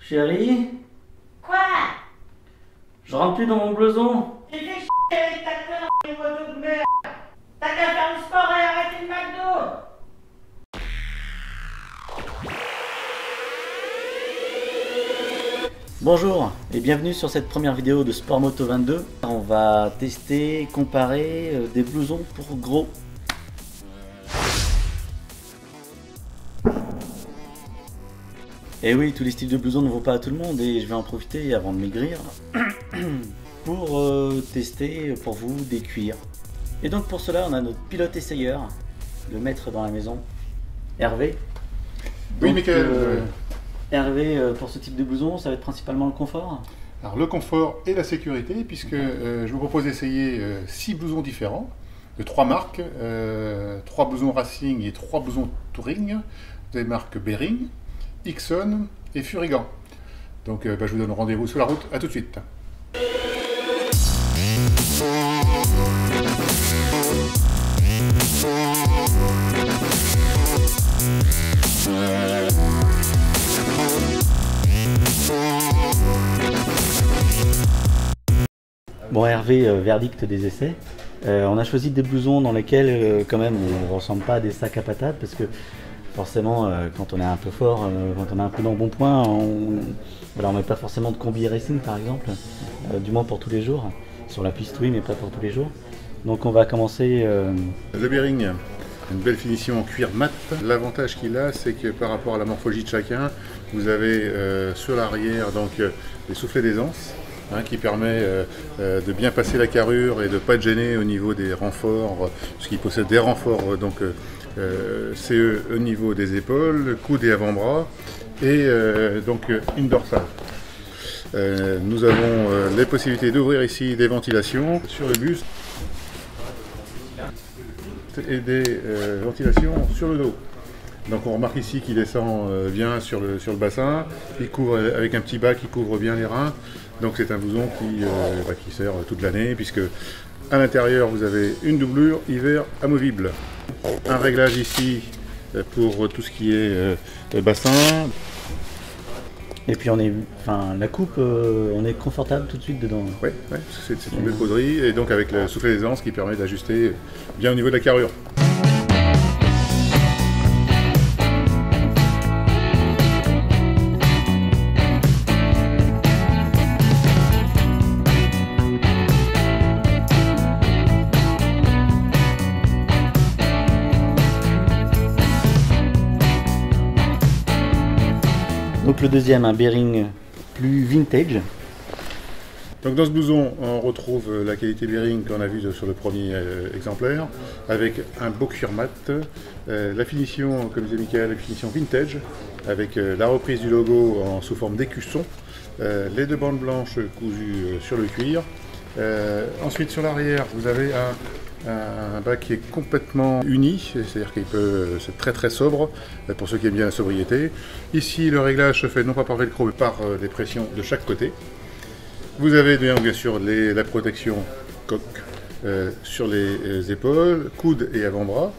Chérie, Quoi? je rentre plus dans mon blouson. Tu fais chier avec ta connerie moto de merde. T'as qu'à faire du sport et arrêter le McDo. Bonjour et bienvenue sur cette première vidéo de Sport Moto 22. On va tester, comparer des blousons pour gros. Et oui, tous les styles de blousons ne vont pas à tout le monde et je vais en profiter avant de maigrir pour tester pour vous des cuirs. Et donc pour cela, on a notre pilote essayeur, le maître dans la maison, Hervé. Oui, Donc, Mickaël. Hervé, pour ce type de blouson, ça va être principalement le confort. Alors le confort et la sécurité, puisque je vous propose d'essayer 6 blousons différents, de 3 marques, 3 blousons Racing et 3 blousons Touring, des marques Bering, Ixon et Furigan. Donc je vous donne rendez-vous sur la route, à tout de suite. Bon Hervé, verdict des essais. On a choisi des blousons dans lesquels quand même on ne ressemble pas à des sacs à patates parce que forcément quand on est un peu fort, quand on a un peu d'embonpoint, on met pas forcément de combi racing par exemple, du moins pour tous les jours. Sur la piste oui mais pas pour tous les jours. Donc on va commencer... Le Bering, une belle finition en cuir mat. L'avantage qu'il a, c'est que par rapport à la morphologie de chacun, vous avez sur l'arrière donc les soufflets d'aisance. Qui permet de bien passer la carrure et de ne pas être gêné au niveau des renforts, puisqu'il possède des renforts CE au niveau des épaules, coudes et avant-bras, et donc une dorsale. Nous avons les possibilités d'ouvrir ici des ventilations sur le buste et des ventilations sur le dos. Donc on remarque ici qu'il descend bien sur le bassin, il couvre avec un petit bas qui couvre bien les reins. Donc c'est un blouson qui sert toute l'année, puisque à l'intérieur vous avez une doublure hiver amovible. Un réglage ici pour tout ce qui est bassin. Et puis la coupe, on est confortable tout de suite dedans. Oui, c'est une belle poterie, et donc avec le soufflet d'aisance qui permet d'ajuster bien au niveau de la carrure. Donc le deuxième, un Bering plus vintage. Donc dans ce blouson, on retrouve la qualité Bering qu'on a vue sur le premier exemplaire, avec un beau cuir mat, la finition, comme disait Mickaël, la finition vintage, avec la reprise du logo sous forme d'écusson, les deux bandes blanches cousues sur le cuir. Ensuite sur l'arrière, vous avez un bas qui est complètement uni, c'est-à-dire qu'il c'est très très sobre pour ceux qui aiment bien la sobriété. Ici le réglage se fait non pas par velcro mais par des pressions de chaque côté. Vous avez bien sûr la protection coque sur les épaules, coudes et avant-bras,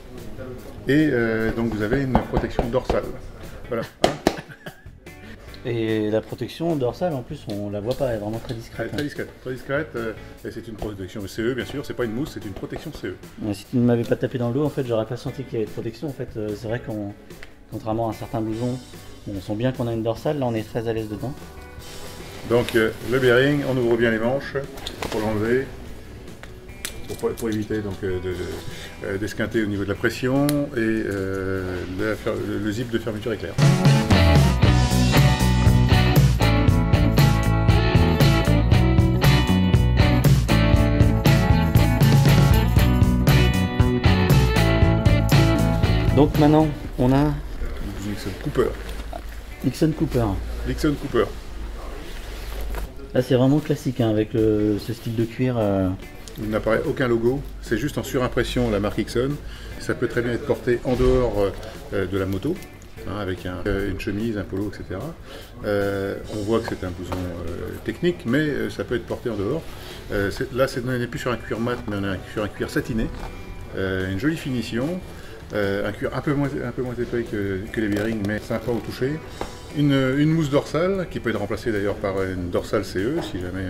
et donc vous avez une protection dorsale. Voilà. Et la protection dorsale, en plus, on la voit pas, elle est vraiment très discrète. Très discrète, et c'est une protection CE, bien sûr, c'est pas une mousse, c'est une protection CE. Si tu ne m'avais pas tapé dans le dos, en fait, j'aurais pas senti qu'il y avait de protection. En fait, c'est vrai qu'on, contrairement à certains blousons, on sent bien qu'on a une dorsale, là on est très à l'aise dedans. Donc le Bering, on ouvre bien les manches pour l'enlever, pour éviter donc d'esquinter au niveau de la pression, et le zip de fermeture éclair. Donc maintenant, on a Ixon Cooper. Ixon Cooper. Ixon Cooper. Là c'est vraiment classique hein, avec ce style de cuir il n'apparaît aucun logo, c'est juste en surimpression la marque Ixon. Ça peut très bien être porté en dehors de la moto, hein, avec une chemise, un polo, etc. On voit que c'est un blouson technique, mais ça peut être porté en dehors. Là, on n'est plus sur un cuir mat, mais on est sur un cuir satiné. Une jolie finition, un cuir un peu moins épais que les bearings, mais sympa au toucher. Une mousse dorsale, qui peut être remplacée d'ailleurs par une dorsale CE, si jamais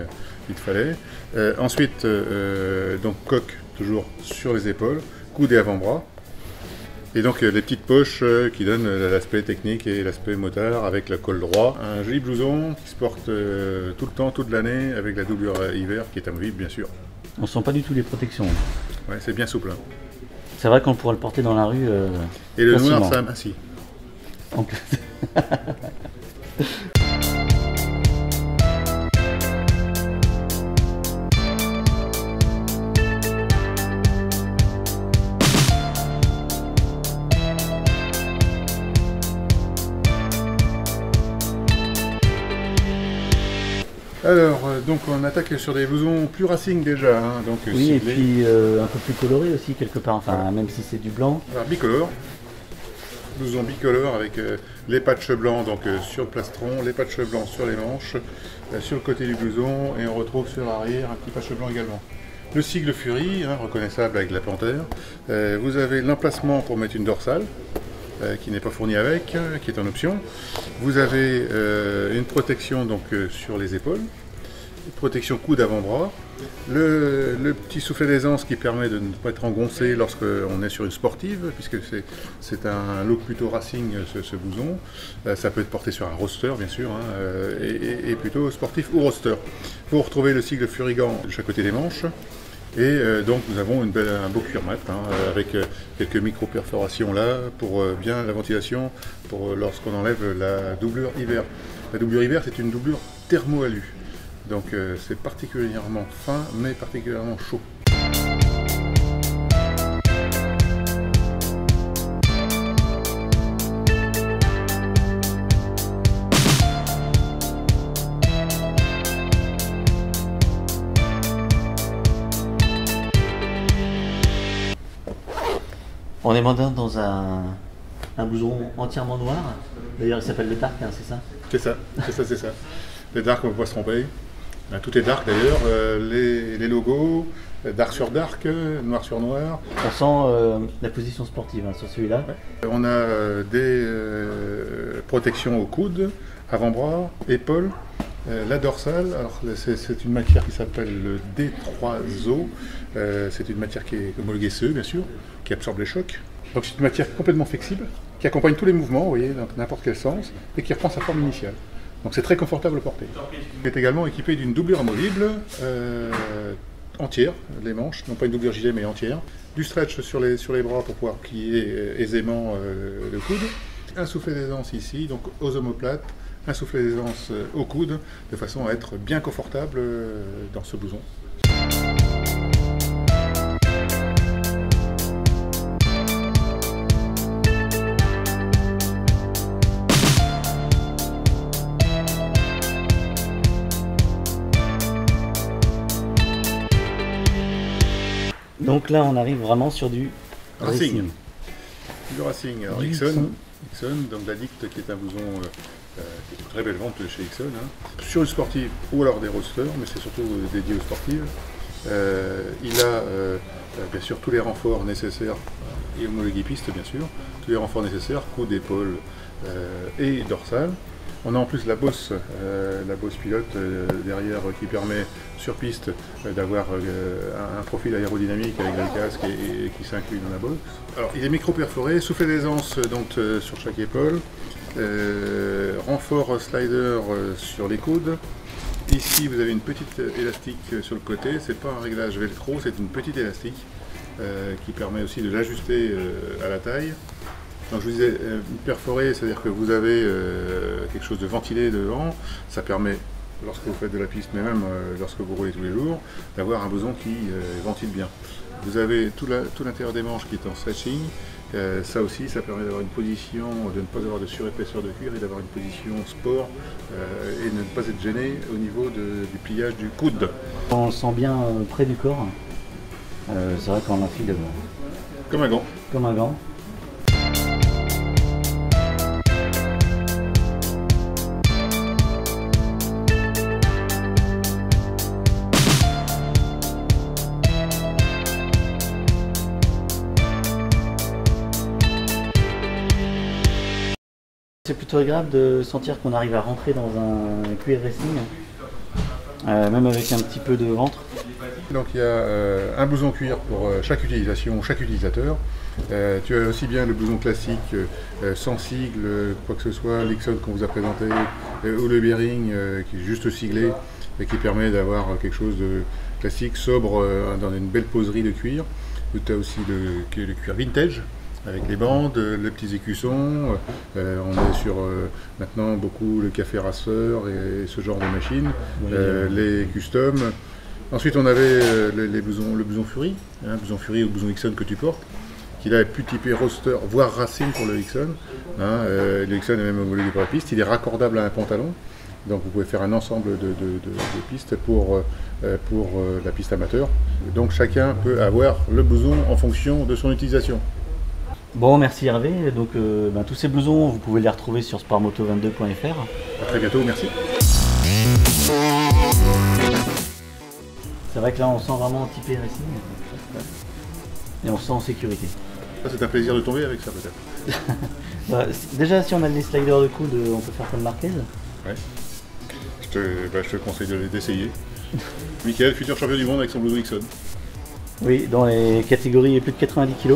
il fallait. Ensuite, donc coque, toujours sur les épaules, coude et avant-bras. Et donc les petites poches qui donnent l'aspect technique et l'aspect motard avec le col droit. Un joli blouson qui se porte tout le temps, toute l'année, avec la doublure hiver qui est amovible bien sûr. On sent pas du tout les protections. Ouais, c'est bien souple. Hein. C'est vrai qu'on pourrait le porter dans la rue. Et le facilement. noir, ça amincit. En plus. Alors, donc on attaque sur des blousons plus racing déjà. Hein, donc, Oui, et ciblés. puis un peu plus coloré aussi quelque part, enfin Voilà. même si c'est du blanc. Alors bicolore, blouson bicolore avec les patchs blancs donc, sur le plastron, les patchs blancs sur les manches, sur le côté du blouson et on retrouve sur l'arrière un petit patch blanc également. Le sigle Fury, hein, reconnaissable avec la panthère. Vous avez l'emplacement pour mettre une dorsale qui n'est pas fournie avec, qui est en option. Vous avez une protection donc, sur les épaules, une protection coude avant-bras. Le petit soufflet d'aisance qui permet de ne pas être engoncé lorsqu'on est sur une sportive, puisque c'est un look plutôt racing ce blouson. Ça peut être porté sur un roster bien sûr, hein, et plutôt sportif ou roster. Vous retrouvez le sigle Furigan de chaque côté des manches. Et donc nous avons un beau cuir mat, hein, avec quelques micro-perforations là, pour bien la ventilation, pour lorsqu'on enlève la doublure hiver. La doublure hiver c'est une doublure thermo-alu. Donc c'est particulièrement fin, mais particulièrement chaud. On est maintenant dans un blouson entièrement noir. D'ailleurs il s'appelle le Dark, hein, c'est ça? C'est ça. Les dark, on ne peut pas se tromper. Tout est dark d'ailleurs. Les logos, dark sur dark, noir sur noir. On sent la position sportive hein, sur celui-là. On a des protections au coude, avant-bras, épaules, la dorsale. Alors c'est une matière qui s'appelle le D3O. C'est une matière qui est homologuée CE bien sûr, qui absorbe les chocs. Donc c'est une matière complètement flexible, qui accompagne tous les mouvements, vous voyez, dans n'importe quel sens, et qui reprend sa forme initiale. Donc c'est très confortable à porter. Il est également équipé d'une doublure amovible entière, les manches, non pas une doublure gilet mais entière. Du stretch sur les bras pour pouvoir plier aisément le coude. Un soufflet d'aisance ici, donc aux omoplates, un soufflet d'aisance au coude, de façon à être bien confortable dans ce blouson. Donc là on arrive vraiment sur du Racing. Du Racing. Alors Ixon. Ixon, donc l'Addict qui est un blouson qui est une très belle vente chez Ixon. Hein. Sur une sportive ou alors des roadsters, mais c'est surtout dédié aux sportives. Il a bien sûr tous les renforts nécessaires, et homologué piste bien sûr, tous les renforts nécessaires, coude, épaule et dorsale. On a en plus la bosse pilote derrière qui permet sur piste d'avoir un profil aérodynamique avec le casque et qui s'inclut dans la bosse. Alors il est micro-perforé, soufflet d'aisance donc sur chaque épaule, renfort slider sur les coudes. Ici vous avez une petite élastique sur le côté, c'est pas un réglage velcro, c'est une petite élastique qui permet aussi de l'ajuster à la taille. Donc je vous disais, perforé, c'est-à-dire que vous avez quelque chose de ventilé devant, ça permet, lorsque vous faites de la piste, mais même lorsque vous roulez tous les jours, d'avoir un blouson qui ventile bien. Vous avez tout l'intérieur des manches qui est en stretching, ça aussi, ça permet d'avoir une position, de ne pas avoir de surépaisseur de cuir et d'avoir une position sport et de ne pas être gêné au niveau du pliage du coude. On le sent bien près du corps. C'est vrai qu'on enfile Comme un gant. comme un gant. C'est plutôt agréable de sentir qu'on arrive à rentrer dans un cuir racing, même avec un petit peu de ventre. Donc il y a un blouson cuir pour chaque utilisation, chaque utilisateur. Tu as aussi bien le blouson classique sans sigle, quoi que ce soit, l'Ixon qu'on vous a présenté, ou le Bearing qui est juste siglé et qui permet d'avoir quelque chose de classique, sobre, dans une belle poserie de cuir. Tu as aussi le cuir vintage, avec les bandes, les petits écussons. On est sur maintenant beaucoup le café rasseur et ce genre de machines, les custom. Ensuite on avait le blouson Fury, le blouson Fury ou le blouson Ixon que tu portes, qui là est plus typé roster, voire racing pour le Ixon. Le Ixon est même homologué pour la piste, il est raccordable à un pantalon. Donc vous pouvez faire un ensemble de pistes pour la piste amateur. Donc chacun peut avoir le blouson en fonction de son utilisation. Bon, merci Hervé. Donc tous ces blousons, vous pouvez les retrouver sur sportmoto22.fr. À très bientôt, merci. C'est vrai que là, on sent vraiment typé racing. Et on se sent en sécurité. C'est un plaisir de tomber avec ça peut-être. Déjà, si on a les sliders de coude, on peut faire comme Marquez. Ouais. Je te conseille d'essayer. Michael, futur champion du monde avec son blouson Ixon. Oui, dans les catégories plus de 90 kg.